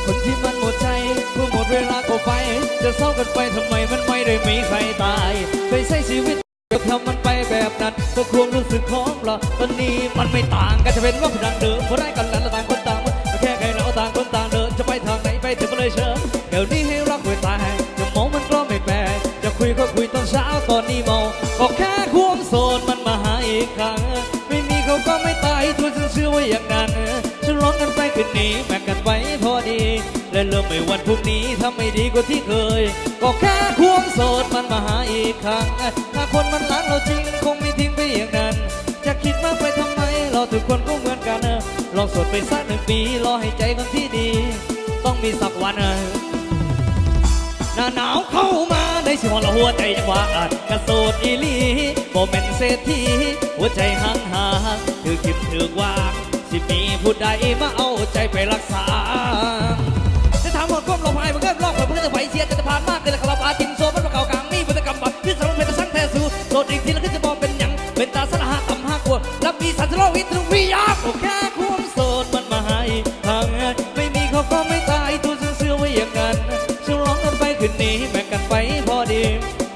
คนที่มันหมดใจเมื่อหมดเวลาก็ไปจะเศร้ากันไปทำไมมันไม่ได้มีใครตายเคยใช้ชีวิตทำมันไปแบบนั้นก็ความรู้สึกของเราตอนนี้มันไม่ต่างกันจะเป็นว่าดังเดิมเพราะได้กันแล้วต่างคนต่างแค่ใครเราต่างคนต่างเดินจะไปทางไหนไปถึงเลยเชิญเดี๋ยวนี้ให้รักไว้ตายจะมองมันก็ไม่แปลกจะคุยก็คุยตอนเช้าตอนนี้เมาก็แค่ความโสดมันมาหาอีกครั้งไม่มีเขาก็ไม่ตายตัวฉันเชื่อว่าอย่างนั้นฉันร้องกันไปคืนนี้แบ่งกันไว้พอดีและเริ่มไม่วันพรุ่งนี้ถ้าไม่ดีกว่าที่เคยก็แค่ความโสดมันมาหาอีกครั้งถ้าคนมันรักเราจริงคงไม่ทิ้งไปอย่างนั้นจะคิดมากไปทำไมเราทุกคนก็เหมือนกันลองโสดไปสัก1 ปีรอให้ใจคนที่ดีต้องมีสักวันหน้าหนาวเข้ามาในสิหัวเราหัวใจยังว่ากระโสดอีลีบ่เป็นเศรษฐีหัวใจห่างห่างถือคิมถือวางสิมีผู้ใดมาเอาใจไปรักษาจะถามหมดก้มลงพายมันก็รอบเพื่อนจะไปเชียร์จะผ่านมากเลยละครับอาจิมโซมันประเก่ากลางนี่มันจะกำบัดขึ้นสารเพชรสังแท้สู้โสดอีกทีแล้วก็จะบอกเป็นหยังเป็นตาสระหะต่ำหักวรับมีสันสโลวิตรุวิยาโอแค่ความโสดมันมาให้ทางไม่มีเขาก็ไม่ตายตัวฉันเชื่อไว้อย่างนั้นฉันร้องกันไปคืนนี้แบ่งกันไปพอดี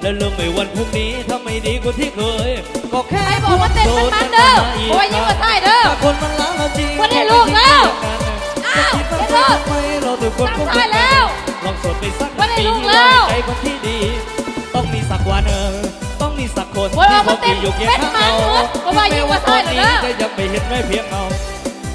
แล้วเริ่มไม่วันพรุ่งนี้ถ้าไม่ดีกว่าที่เคยก็แค่ความโสดมันมาให้โอ้ยยิ่งกว่าใต้เด้อคนมันรักเราจริงคนได้ลูกแล้วอ้าวเดี๋ยวเราทุกคนก็ได้แล้วลองโสดไปสักปีแล้วใจคนที่ดีต้องมีสักวันต้องมีสักคนที่เขาตีอยู่เคียงข้างเราแม้ว่าตอนนี้จะยังไม่เห็นไม่เพียงเรา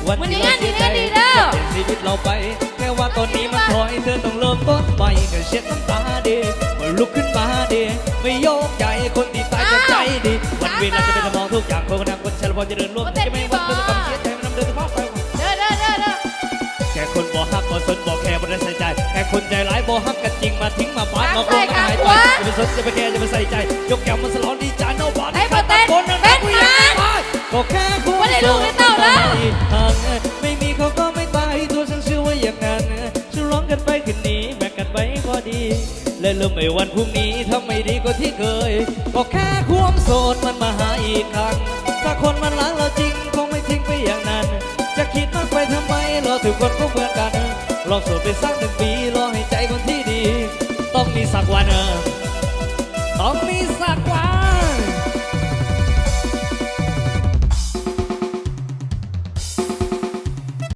วันที่เราเสียใจจะเป็นชีวิตเราไปแค่ว่าตอนนี้มันถอยเธอต้องเริ่มต้นใหม่ก็เช็ดน้ำตาดีมาลุกขึ้นมาดีไม่โยกใจคนที่ตายจะใจดีวันเวลาจะเป็นมองทุกอย่างคนนั้นคนฉันพอจะเดินร่วมจะไม่วันเธอต้องเสียใจมันเดินภาพไปแค่คนบ่ฮักบ่สนบ่แคร์บ่ได้ใส่ใจแค่คนใจร้ายบ่ฮักกันจริงมาทิ้งมาบ้านมาคงมาหายไปจะไปสนจะไปแคร์จะไปใส่ใจยกแก้วมาสลองดีใจโนบอลให้มาตะโกนดังๆวิ่งก็แค่คนโสดไม่มีเขาก็ไม่ตายตัวฉันเชื่อว่าอย่างนั้นฉันร้องกันไปคืนนี้แบ่งกันไปพอดีและเริ่มไม่วันพรุ่งนี้ถ้าไม่ดีกว่าที่เคยก็แค่ความโสดมันมาหาอีกครั้งถ้าคนมันรักเราจริงคงไม่ทิ้งไปอย่างนั้นจะคิดมากไปทำไมเราทุกคนก็เหมือนกันลองโสดไปสัก1 ปีรอให้ใจคนที่ดีต้องมีสักวันต้องมีสักวัน